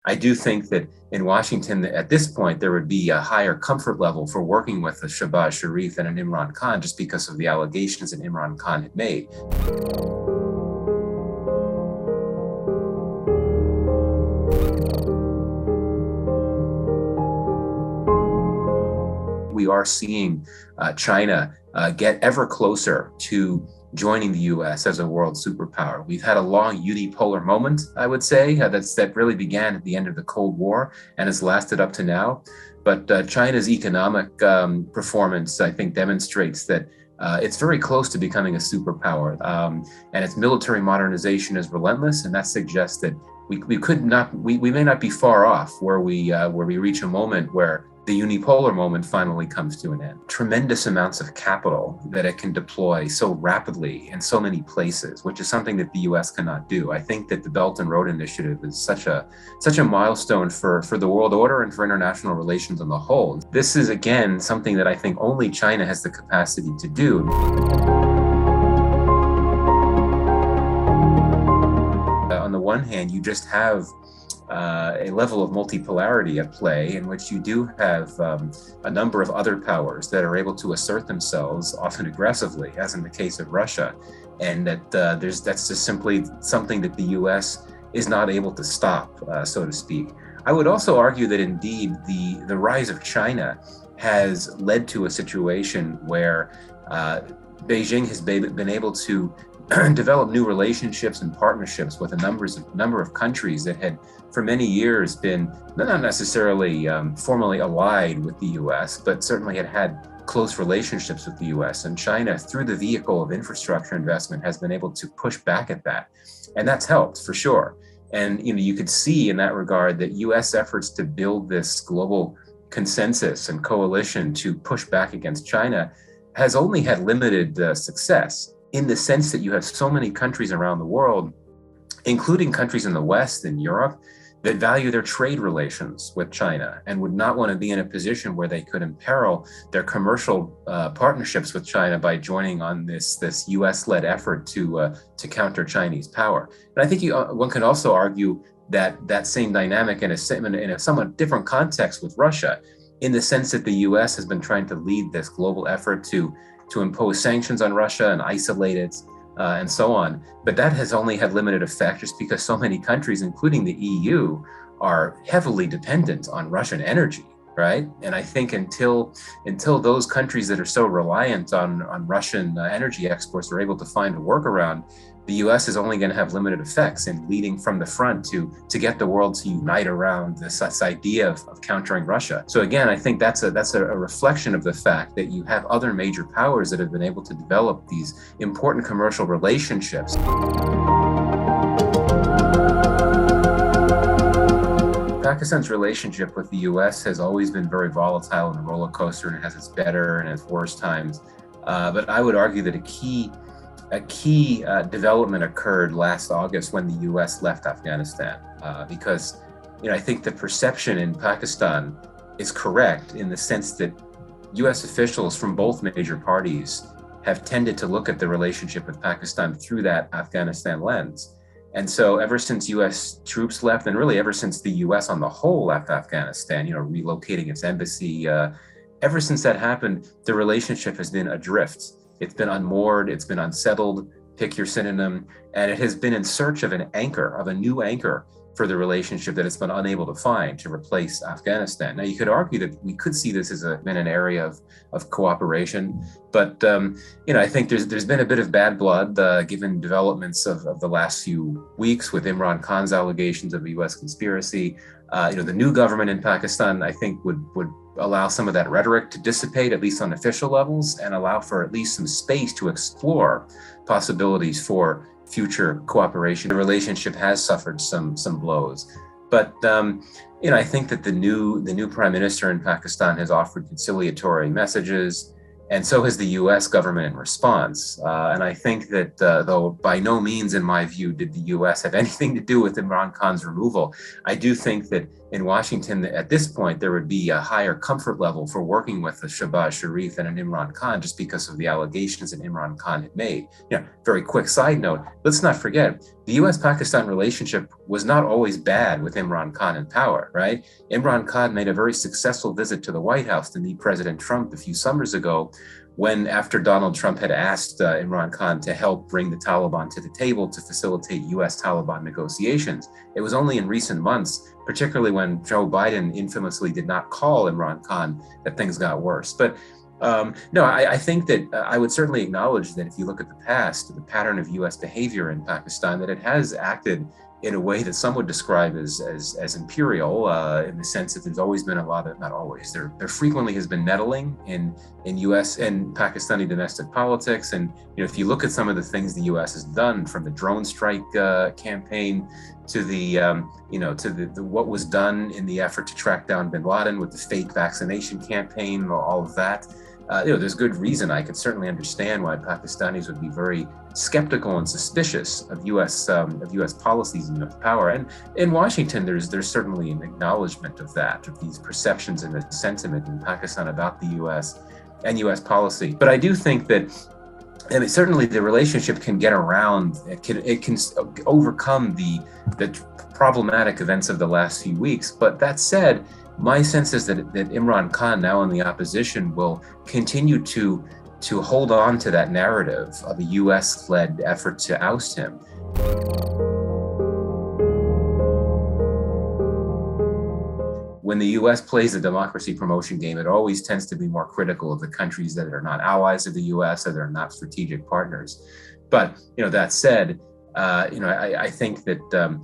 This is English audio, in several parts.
I do think that in Washington, at this point, there would be a higher comfort level for working with a Shahbaz Sharif and an Imran Khan just because of the allegations that Imran Khan had made. We are seeing China get ever closer to joining the U.S. as a world superpower. We've had a long unipolar moment, I would say, that really began at the end of the Cold War and has lasted up to now. But China's economic performance, I think, demonstrates that it's very close to becoming a superpower, and its military modernization is relentless, and that suggests that we may not be far off where we reach a moment where the unipolar moment finally comes to an end. Tremendous amounts of capital that it can deploy so rapidly in so many places, which is something that the U.S. cannot do. I think that the Belt and Road Initiative is such a milestone for the world order and for international relations on the whole. This is, again, something that I think only China has the capacity to do. On the one hand, you just have a level of multipolarity at play in which you do have a number of other powers that are able to assert themselves, often aggressively, as in the case of Russia, and that's just simply something that the U.S. is not able to stop, so to speak. I would also argue that indeed the rise of China has led to a situation where Beijing has been able to develop new relationships and partnerships with a number of countries that had for many years been not necessarily formally allied with the U.S., but certainly had close relationships with the U.S. And China, through the vehicle of infrastructure investment, has been able to push back at that. And that's helped for sure. And you could see in that regard that U.S. efforts to build this global consensus and coalition to push back against China has only had limited success, in the sense that you have so many countries around the world, including countries in the West and Europe, that value their trade relations with China and would not want to be in a position where they could imperil their commercial partnerships with China by joining on this U.S.-led effort to counter Chinese power. And I think one can also argue that same dynamic in a somewhat different context with Russia, in the sense that the U.S. has been trying to lead this global effort to impose sanctions on Russia and isolate it, and so on. But that has only had limited effect just because so many countries, including the EU, are heavily dependent on Russian energy, right? And I think until those countries that are so reliant on Russian energy exports are able to find a workaround, the U.S. is only going to have limited effects in leading from the front to get the world to unite around this idea of countering Russia. So again, I think that's a reflection of the fact that you have other major powers that have been able to develop these important commercial relationships. Pakistan's relationship with the U.S. has always been very volatile and a roller coaster, and it has its better and its worse times. But I would argue that a key development occurred last August when the U.S. left Afghanistan, because I think the perception in Pakistan is correct in the sense that U.S. officials from both major parties have tended to look at the relationship with Pakistan through that Afghanistan lens. And so ever since U.S. troops left, and really ever since the U.S. on the whole left Afghanistan, relocating its embassy, ever since that happened, the relationship has been adrift. It's been unmoored, it's been unsettled, pick your synonym, and it has been in search of a new anchor for the relationship that it's been unable to find to replace Afghanistan. Now, you could argue that we could see this as been an area of cooperation, but I think there's been a bit of bad blood given developments of the last few weeks with Imran Khan's allegations of a U.S. conspiracy. The new government in Pakistan, I think, would allow some of that rhetoric to dissipate, at least on official levels, and allow for at least some space to explore possibilities for future cooperation. The relationship has suffered some blows, but I think that the new prime minister in Pakistan has offered conciliatory messages, and so has the U.S. government in response. And I think that though by no means, in my view, did the U.S. have anything to do with Imran Khan's removal, I do think that in Washington, at this point, there would be a higher comfort level for working with a Shehbaz Sharif and an Imran Khan just because of the allegations that Imran Khan had made. Very quick side note, let's not forget, the U.S. Pakistan relationship was not always bad with Imran Khan in power, right? Imran Khan made a very successful visit to the White House to meet President Trump a few summers ago, when after Donald Trump had asked Imran Khan to help bring the Taliban to the table to facilitate U.S. Taliban negotiations. It was only in recent months, particularly when Joe Biden infamously did not call Imran Khan, that things got worse. But no, I think that I would certainly acknowledge that if you look at the past, the pattern of U.S. behavior in Pakistan, that it has acted in a way that some would describe as imperial, in the sense that there's always been a lot of, not always, there frequently has been meddling in U.S. and Pakistani domestic politics. And if you look at some of the things the U.S. has done, from the drone strike campaign to the what was done in the effort to track down bin Laden with the fake vaccination campaign, all of that. There's good reason. I could certainly understand why Pakistanis would be very skeptical and suspicious of U.S. Policies and U.S. power. And in Washington, there's certainly an acknowledgement of that, of these perceptions and the sentiment in Pakistan about the U.S. and U.S. policy. But I do think that, certainly the relationship can get around. It can overcome the problematic events of the last few weeks. But that said, my sense is that Imran Khan, now in the opposition, will continue to hold on to that narrative of a U.S.-led effort to oust him. When the U.S. plays the democracy promotion game, it always tends to be more critical of the countries that are not allies of the U.S. or that are not strategic partners. But that said, I think that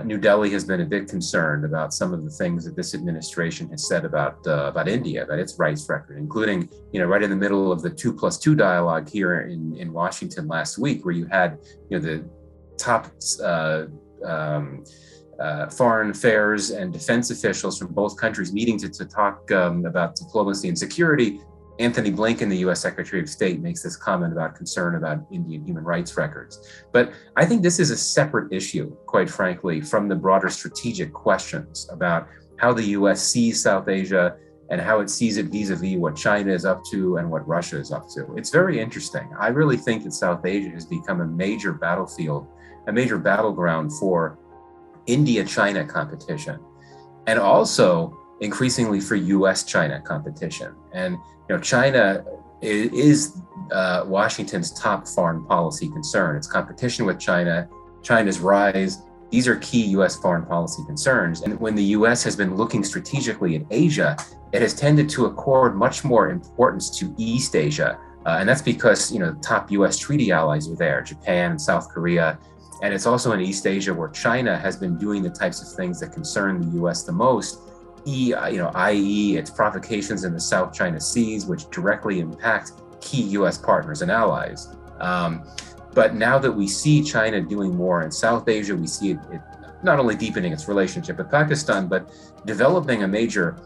New Delhi has been a bit concerned about some of the things that this administration has said about India, about its rights record, including, right in the middle of the 2+2 dialogue here in Washington last week, where you had, the top foreign affairs and defense officials from both countries meeting to talk about diplomacy and security. Anthony Blinken, the U.S. Secretary of State, makes this comment about concern about Indian human rights records. But I think this is a separate issue, quite frankly, from the broader strategic questions about how the U.S. sees South Asia and how it sees it vis-a-vis what China is up to and what Russia is up to. It's very interesting. I really think that South Asia has become a major battlefield, a major battleground for India-China competition, and also increasingly for U.S.-China competition. And China is Washington's top foreign policy concern. Its competition with China, China's rise, these are key U.S. foreign policy concerns. And when the U.S. has been looking strategically at Asia, it has tended to accord much more importance to East Asia. And that's because, the top U.S. treaty allies are there, Japan and South Korea. And it's also in East Asia where China has been doing the types of things that concern the U.S. the most, i.e. its provocations in the South China Seas, which directly impact key U.S. partners and allies. But now that we see China doing more in South Asia, we see it not only deepening its relationship with Pakistan, but developing a major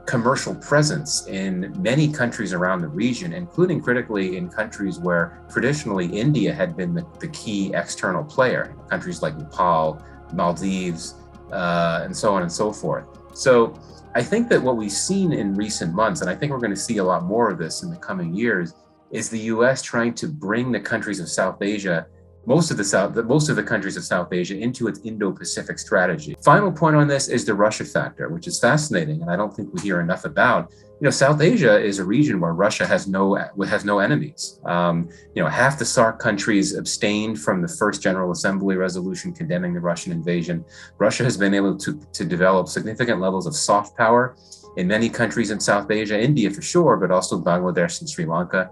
commercial presence in many countries around the region, including critically in countries where traditionally India had been the key external player, countries like Nepal, Maldives, and so on and so forth. So I think that what we've seen in recent months, and I think we're going to see a lot more of this in the coming years, is the U.S. trying to bring the countries of South Asia, most of the countries of South Asia, into its Indo-Pacific strategy. Final point on this is the Russia factor, which is fascinating, and I don't think we hear enough about. South Asia is a region where Russia has no enemies. Half the SAARC countries abstained from the first General Assembly resolution condemning the Russian invasion. Russia has been able to develop significant levels of soft power in many countries in South Asia, India for sure, but also Bangladesh and Sri Lanka.